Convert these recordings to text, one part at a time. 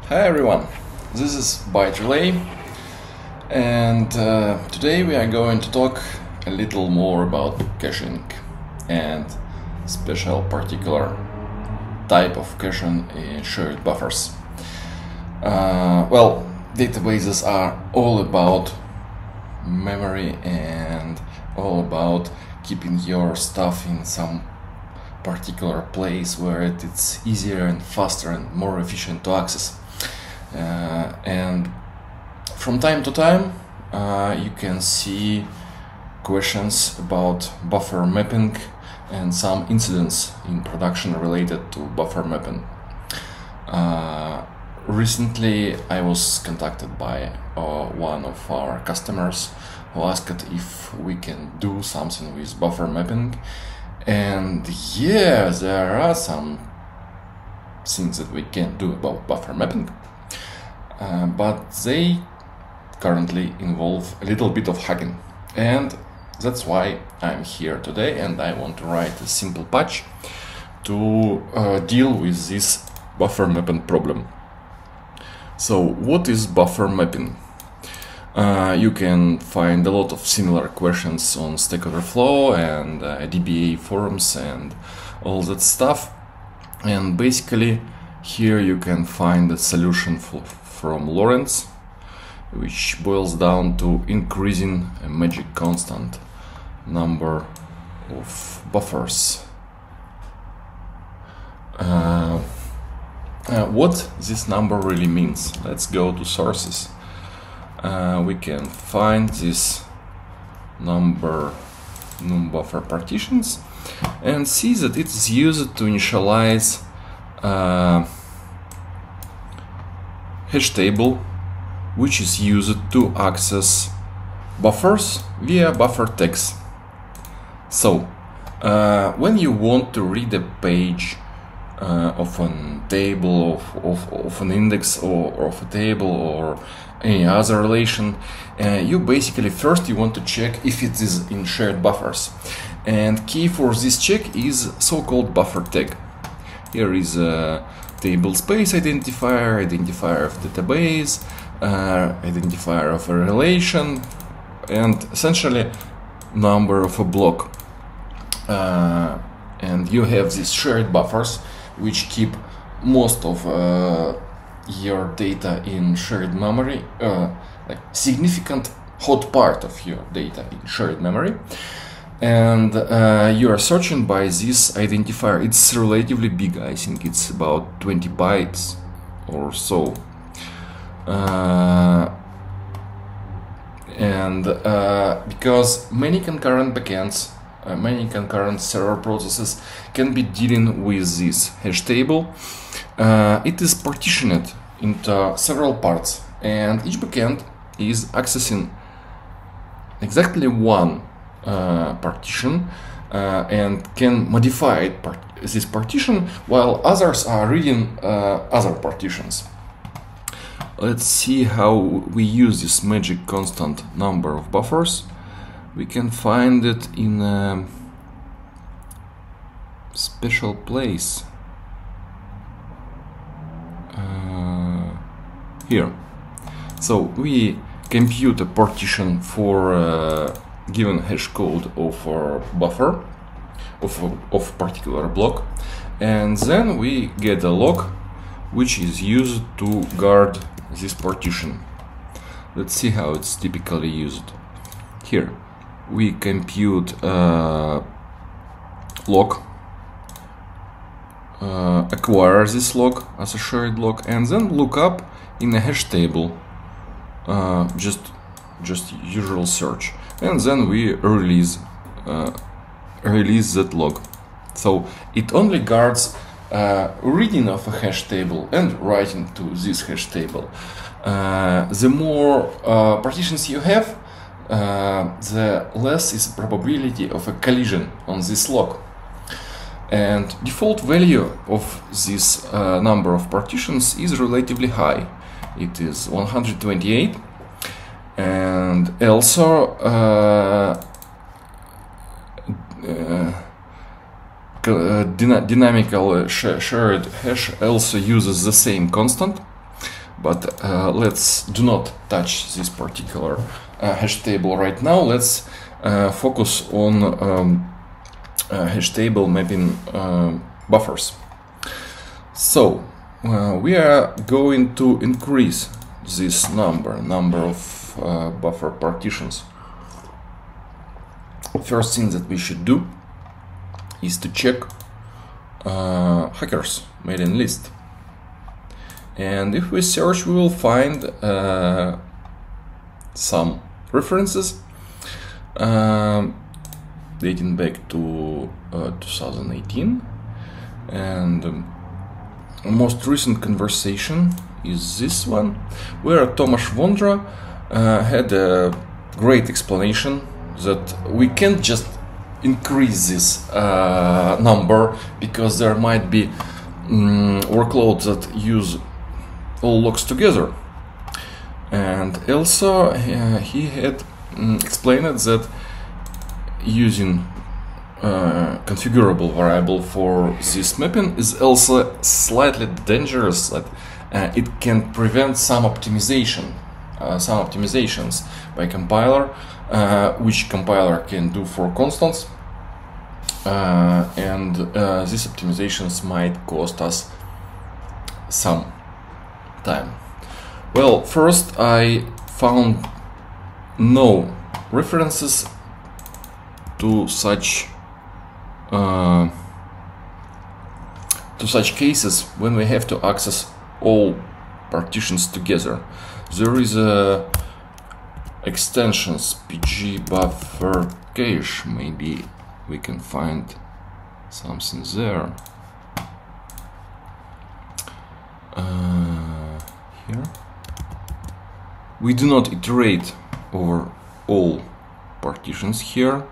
Hi everyone, this is Byte Relay, and today we are going to talk a little more about caching and special particular type of caching in shared buffers. Well, databases are all about memory and all about keeping your stuff in some particular place where it's easier and faster and more efficient to access. And from time to time you can see questions about buffer mapping and some incidents in production related to buffer mapping. Recently I was contacted by one of our customers who asked if we can do something with buffer mapping, and yeah, there are some things that we can do about buffer mapping. But they currently involve a little bit of hacking, and that's why I'm here today, and I want to write a simple patch to deal with this buffer mapping problem. So what is buffer mapping? You can find a lot of similar questions on Stack Overflow and DBA forums and all that stuff, and basically here you can find a solution from Lawrence, which boils down to increasing a magic constant number of buffers. What this number really means? Let's go to sources. We can find this number num buffer partitions and see that it's used to initialize hash table, which is used to access buffers via buffer tags. So when you want to read a page of a table, of an index or of a table or any other relation, you basically first you want to check if it is in shared buffers, and key for this check is so-called buffer tag. Here is a table space identifier, identifier of database, identifier of a relation, and essentially number of a block. And you have these shared buffers which keep most of your data in shared memory, like significant hot part of your data in shared memory. And you are searching by this identifier. It's relatively big, I think it's about 20 bytes or so. Because many concurrent backends, many concurrent server processes can be dealing with this hash table, it is partitioned into several parts, and each backend is accessing exactly one partition and can modify this partition, while others are reading other partitions. Let's see how we use this magic constant number of buffers. We can find it in a special place here. So we compute a partition for given hash code of our buffer of particular block, and then we get a lock which is used to guard this partition. Let's see how it's typically used. Here we compute lock, acquire this lock as a shared lock, and then look up in a hash table, just usual search, and then we release that log. So it only guards reading of a hash table and writing to this hash table. The more partitions you have, the less is probability of a collision on this log. And default value of this number of partitions is relatively high. It is 128, and also dynamical shared hash also uses the same constant, but let's do not touch this particular hash table right now. Let's focus on hash table mapping buffers. So we are going to increase this number of buffer partitions. First thing that we should do is to check hackers mailing list, and if we search, we will find some references dating back to 2018, and most recent conversation is this one, where Tomasz Vondra had a great explanation that we can't just increase this number because there might be workloads that use all logs together. And also he had explained that using configurable variable for this mapping is also slightly dangerous, that it can prevent some optimizations by compiler, which compiler can do for constants, and these optimizations might cost us some time. Well, first I found no references to such cases when we have to access all partitions together. There is a extensions pgbuffer-cache, maybe we can find something there. Here we do not iterate over all partitions here.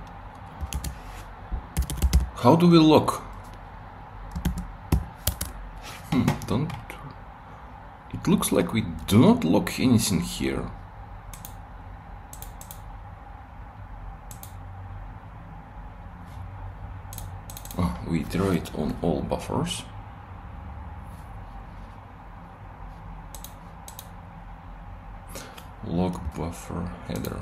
How do we lock? It looks like we do not lock anything here. We iterate on all buffers. Log buffer header.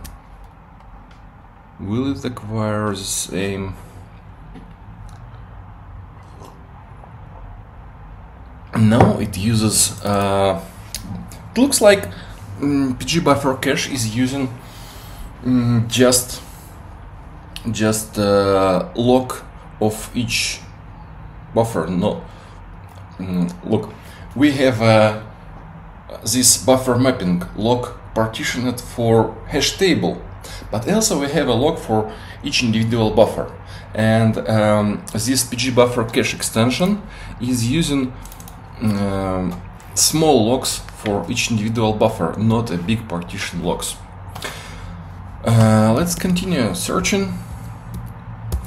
Will it acquire the same? No, it uses. It looks like pgbuffer-cache is using just log of each buffer. No, look, we have this buffer mapping log partitioned for hash table, but also we have a log for each individual buffer, and this pgbuffer-cache extension is using small logs for each individual buffer, not a big partition logs. Let's continue searching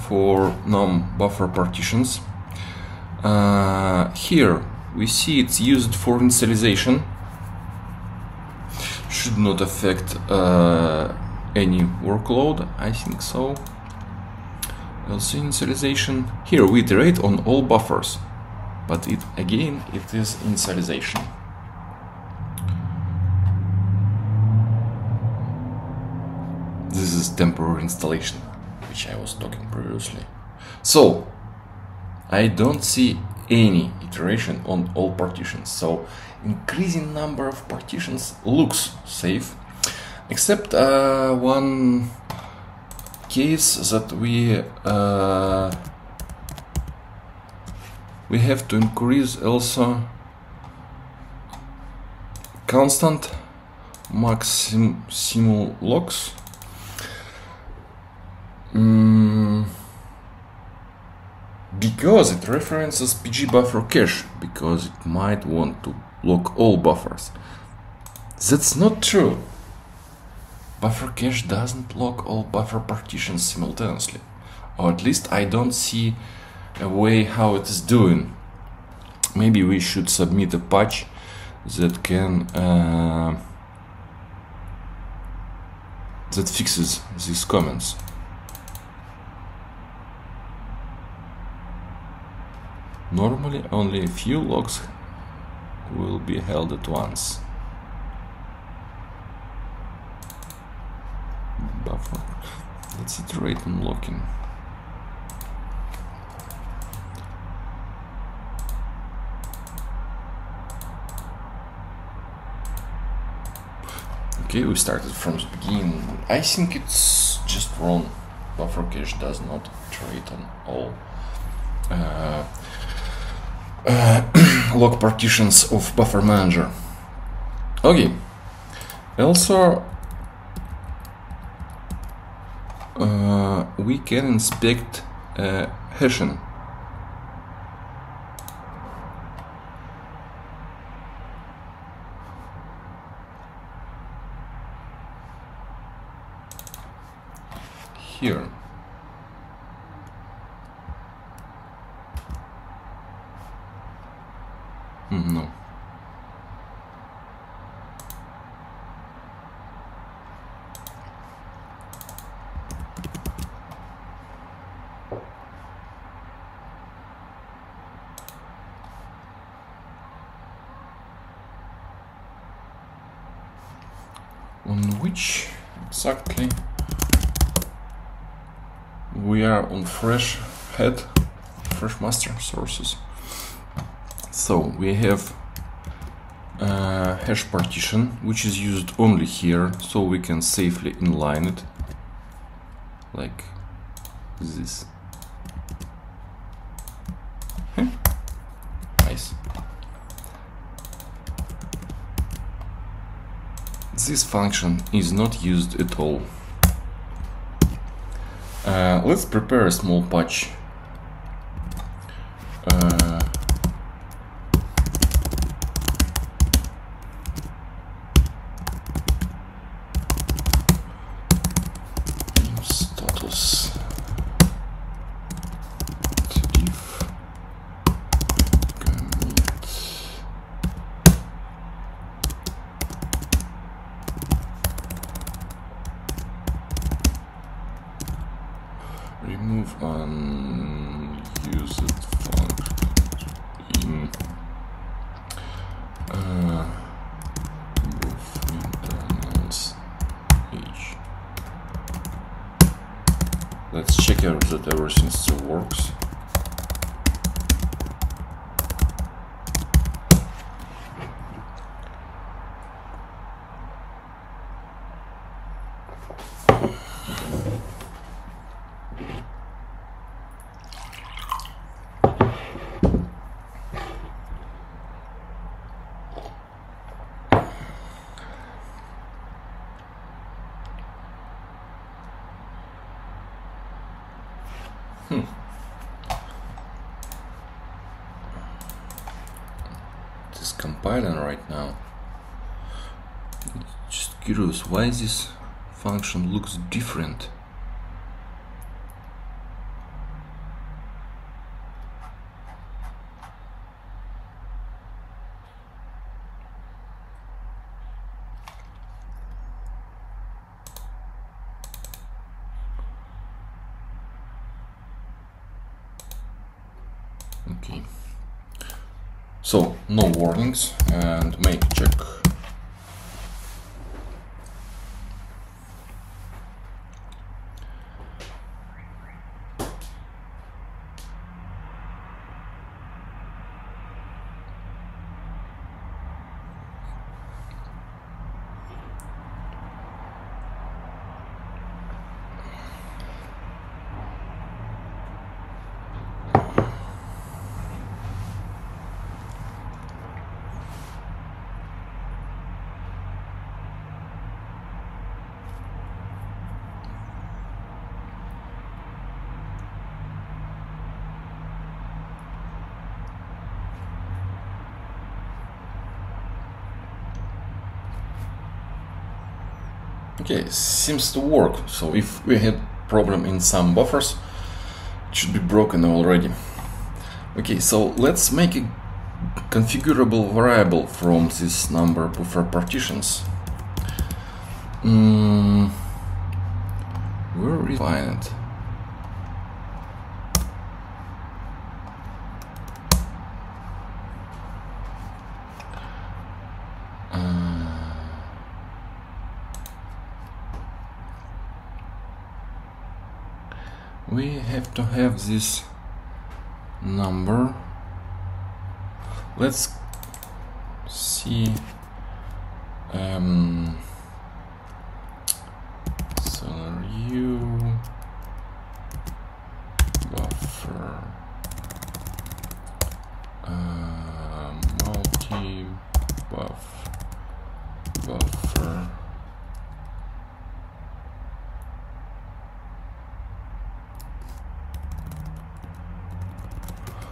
for non-buffer partitions. Here we see it's used for initialization. Should not affect any workload, I think so. Also initialization. Here we iterate on all buffers, but it is initialization. This is temporary installation, which I was talking previously. So I don't see any iteration on all partitions, so increasing number of partitions looks safe, except one case that we have to increase also constant maximal logs. Because it references pgbuffer-cache, because it might want to lock all buffers. That's not true. Buffer-cache doesn't lock all buffer partitions simultaneously, or at least I don't see a way how it is doing. Maybe we should submit a patch that can that fixes these comments. Normally only a few logs will be held at once. Wait, I'm looking. Okay, we started from the beginning. I think it's just wrong. Buffer cache does not treat on all log partitions of buffer manager. Okay. Also, we can inspect hashing. Here. No. On which exactly? We are on fresh master sources. So we have a hash partition which is used only here, so we can safely inline it like this. Nice. This function is not used at all. Let's prepare a small patch. Status diff commit remove unused function in both internals each. Let's check out that everything still works. It is compiling right now. Just curious why this function looks different. Okay, so no warnings and make check. Okay, seems to work. So if we had problem in some buffers, it should be broken already. Okay, so let's make a configurable variable from this number buffer partitions. Where we find it? we have to have this number. Let's see. Salary buffer multi buffer.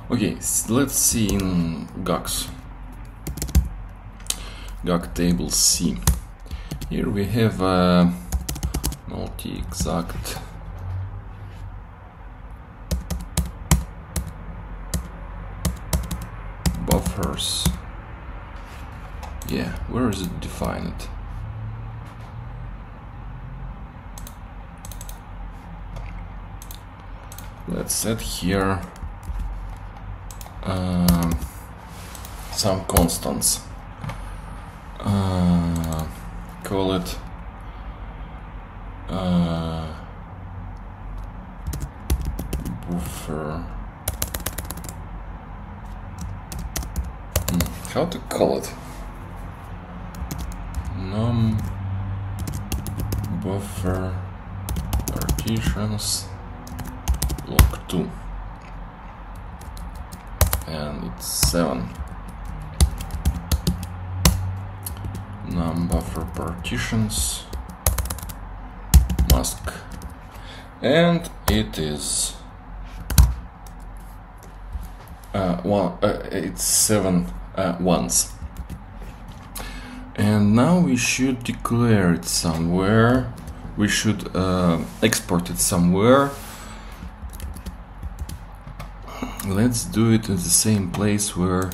Okay, let's see in GUCs. GUC table C. Here we have a multi-exact buffers. Yeah, where is it defined? Let's set here some constants. Call it buffer. How to call it? Num buffer partitions block 2, and it's 7. Num buffer partitions mask, and it is it's 7 ones. And now we should declare it somewhere. We should export it somewhere. Let's do it at the same place where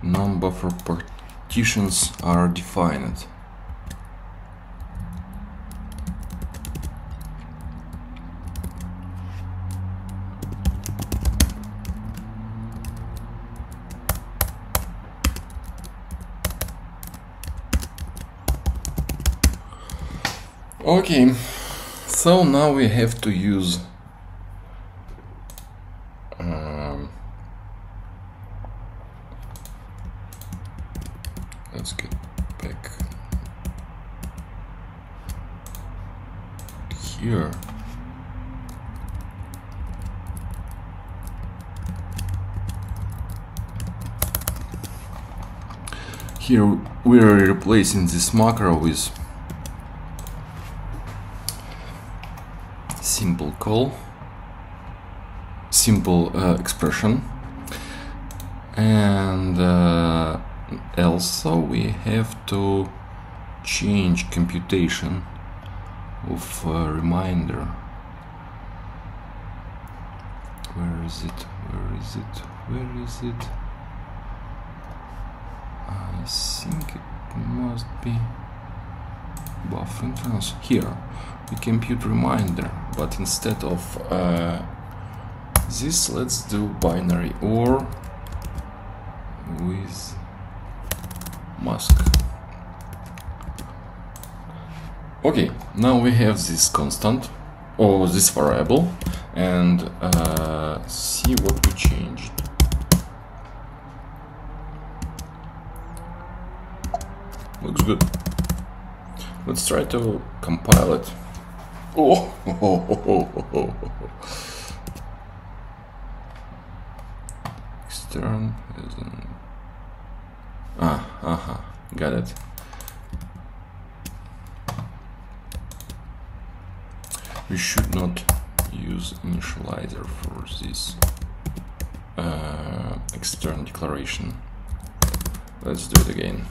non-buffer partitions are defined. Okay, so now we have to use let's get back here. Here we are replacing this macro with simple call, simple expression, and also we have to change computation of reminder. Where is it? Where is it? Where is it? I think it must be buff internals. Here we compute reminder, but instead of this, let's do binary or with mask. Okay, now we have this constant or this variable, and see what we changed. Looks good. Let's try to compile it. Oh, extern is an got it. We should not use initializer for this extern declaration. Let's do it again.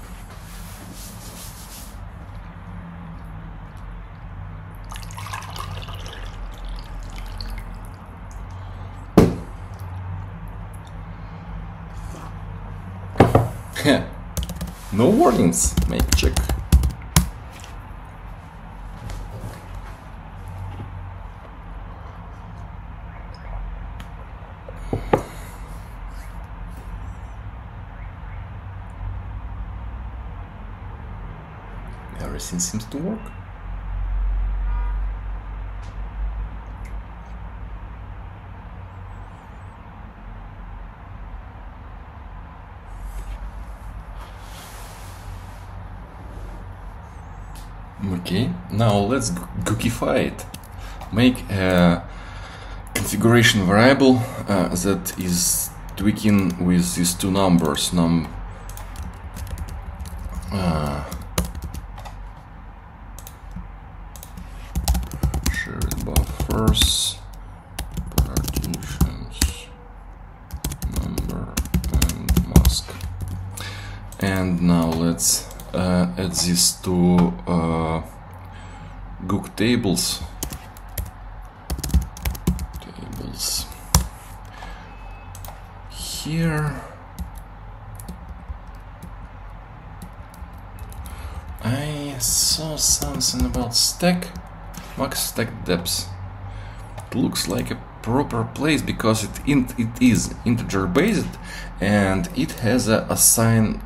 No warnings, make check. Everything seems to work. Okay, now let's GUCify it. Make a configuration variable that is tweaking with these two numbers, shared buffers, partitions, number, and mask. And now let's add these two GUC tables. Here I saw something about stack, max stack depth. It looks like a proper place because it is integer based and it has a assign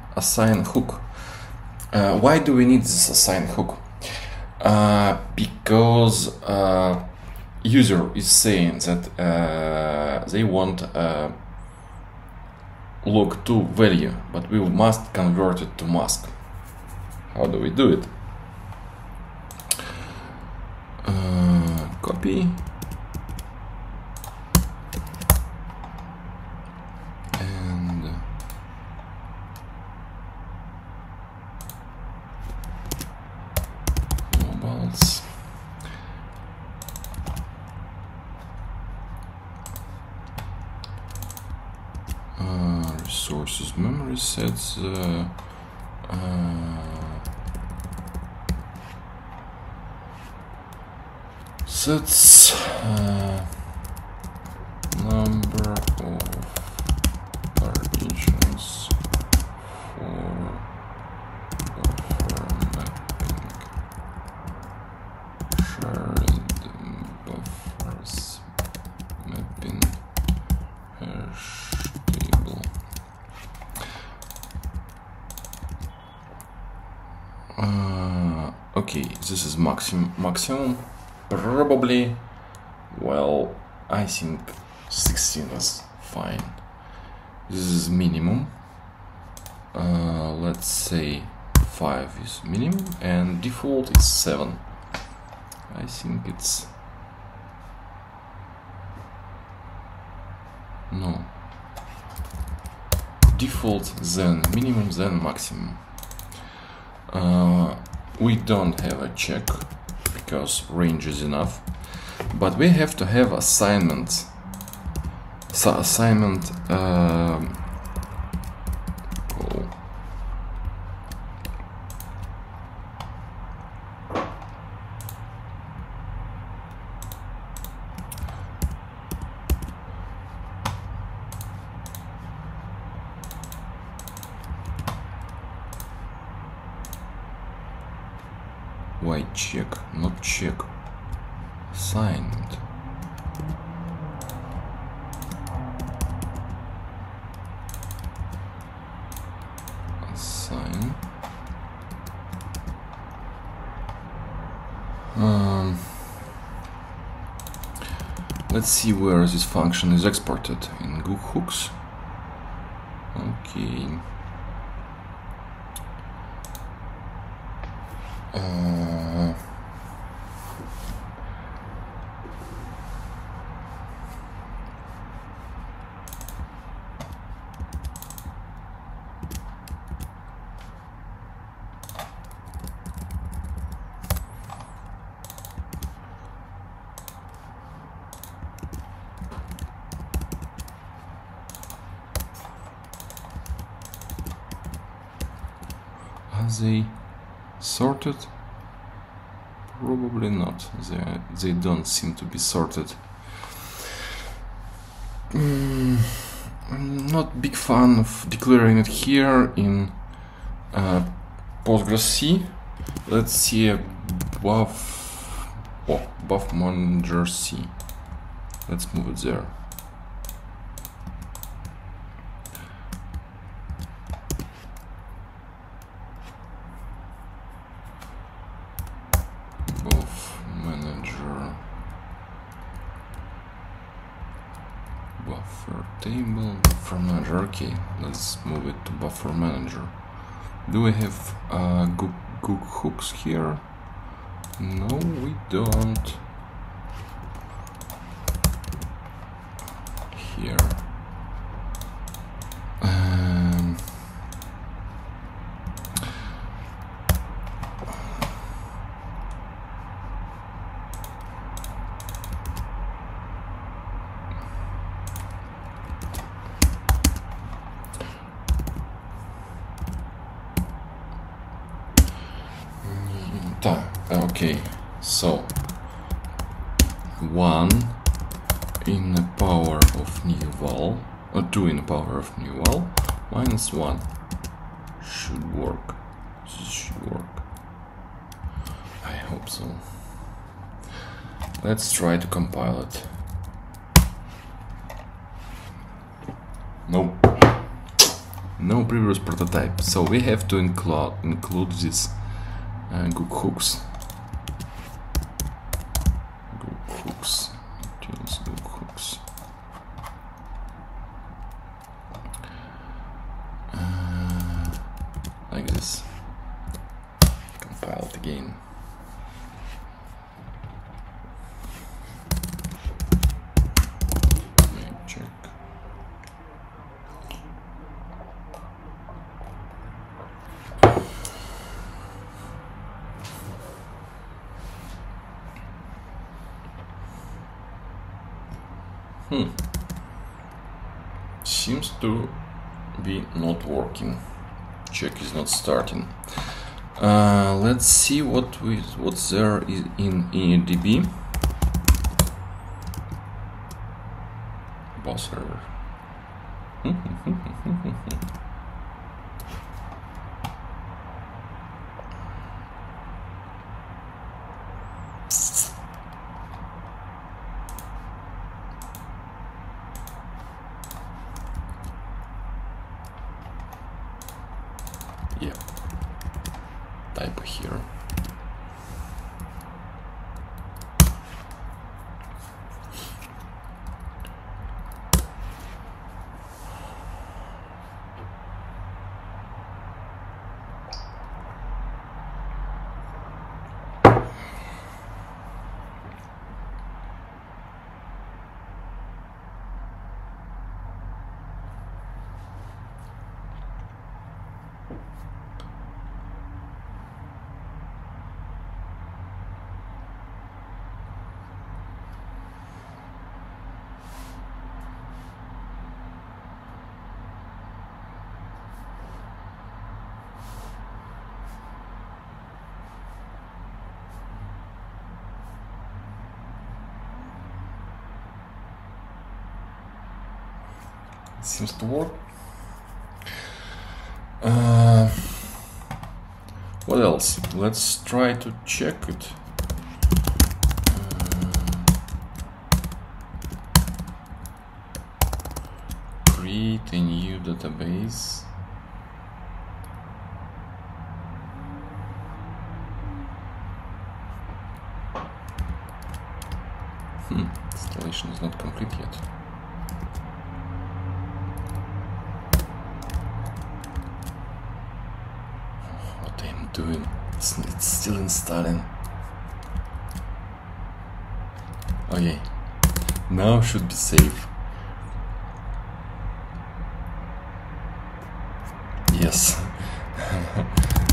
hook. Why do we need this assign hook? Because user is saying that they want log2 value, but we must convert it to mask. How do we do it? Copy and globals. Resources memory sets number of partitions for buffer mapping, shared buffers mapping hash table. Okay, this is maximum. Probably, well, I think 16 is fine. This is minimum. Let's say 5 is minimum and default is 7. I think it's no default, then minimum, then maximum. We don't have a check because range is enough, but we have to have assignment. So assignment why check, not check, assignment. Assign. Let's see where this function is exported in GUC hooks. Okay. Are they sorted? Probably not. They don't seem to be sorted. I'm not big fan of declaring it here in PostgreSC. Let's see a buff manager C. Let's move it there. Buffer table, buffer manager. Okay, let's move it to buffer manager. Do we have GUC hooks here? No, we don't. Here. Okay, so 1 in the power of new val, or 2 in the power of new val, minus 1 should work. This should work. I hope so. Let's try to compile it. Nope. No previous prototype, so we have to include this GUChooks. GUChooks. Like this. Compile it again. Check. Seems to be not working. Check is not starting. Let's see what's there is in DB. Boss server. Yeah, typo here. Seems to work. What else? Let's try to check it. Create a new database. Installation is not complete yet. Doing it's still installing. Okay, now should be safe. Yes.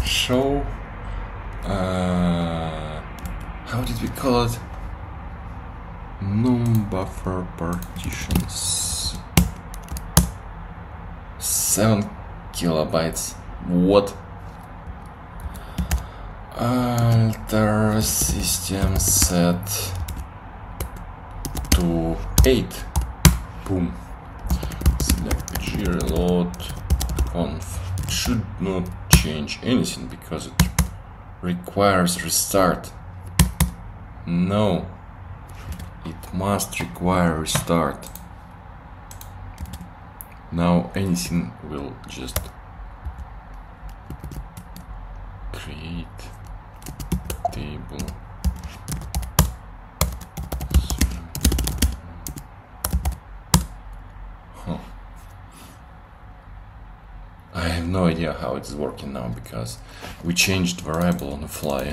Show how did we call it? Non-buffer partitions. 7 kilobytes. What? Alter system set to 8. Boom. Select pg reload conf. It should not change anything because it requires restart. No, it must require restart. Now anything will just create table. I have no idea how it's working now because we changed variable on the fly.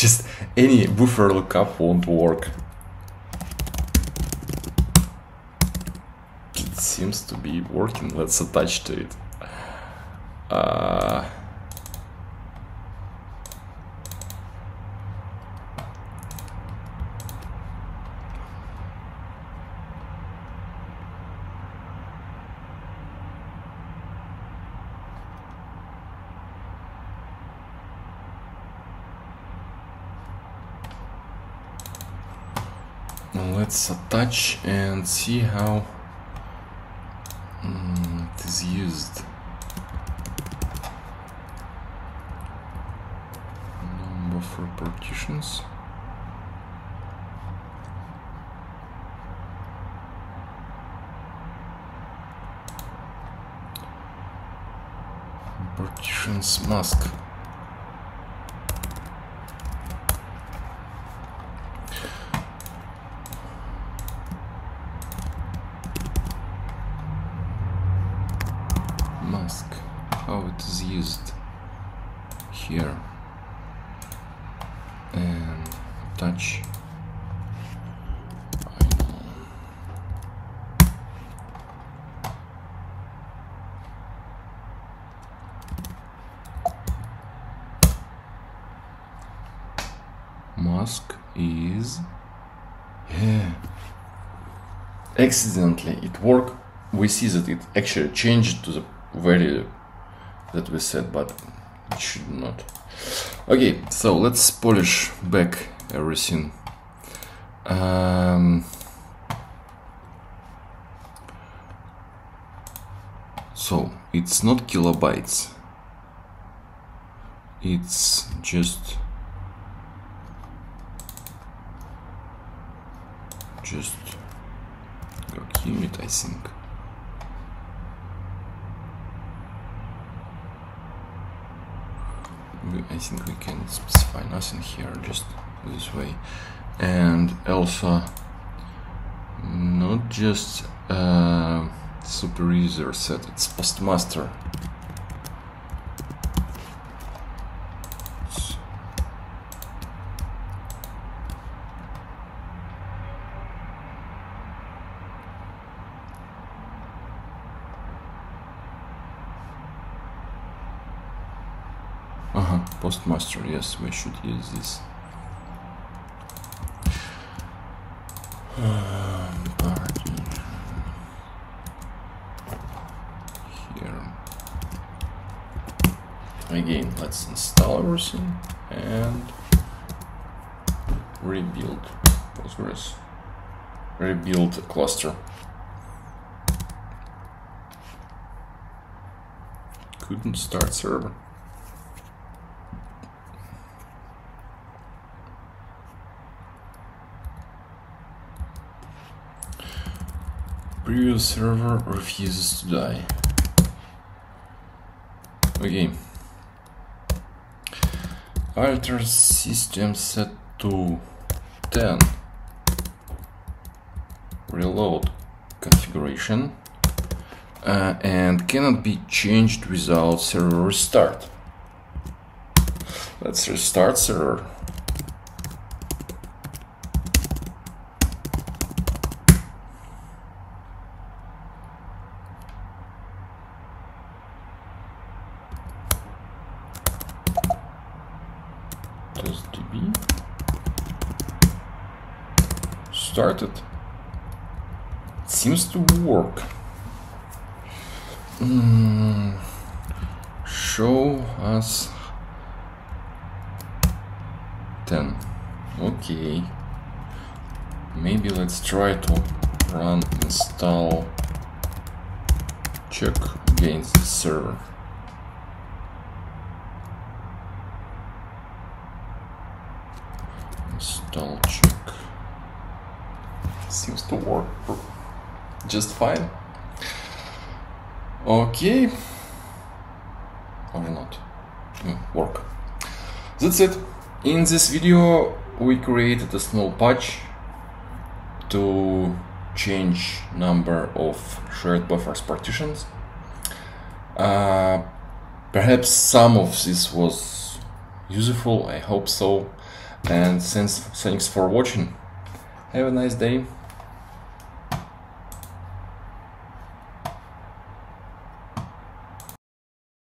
Just any buffer lookup won't work. It seems to be working. Let's attach to it. Let's attach and see how it is used. Buffer partitions. Partitions mask. How it is used here and touch. Mask is accidentally it worked. We see that it actually changed to the value that we set, but it should not. Okay, so let's polish back everything. So it's not kilobytes, it's just unit, I think. I think we can specify nothing here, just this way. And also not just super user set, it's postmaster. Postmaster, yes, we should use this. Here. Again, let's install everything and rebuild Postgres. Rebuild a cluster. Couldn't start server. Previous server refuses to die. Okay. Alter system set to 10. Reload configuration. And cannot be changed without server restart. Let's restart server. DB started. It seems to work. Show us 10. Okay. Maybe let's try to run install check against the server. Install check. Seems to work just fine. Okay. Or not. Work. That's it. In this video we created a small patch to change number of shared buffers partitions. Perhaps some of this was useful, I hope so, and thanks for watching. Have a nice day.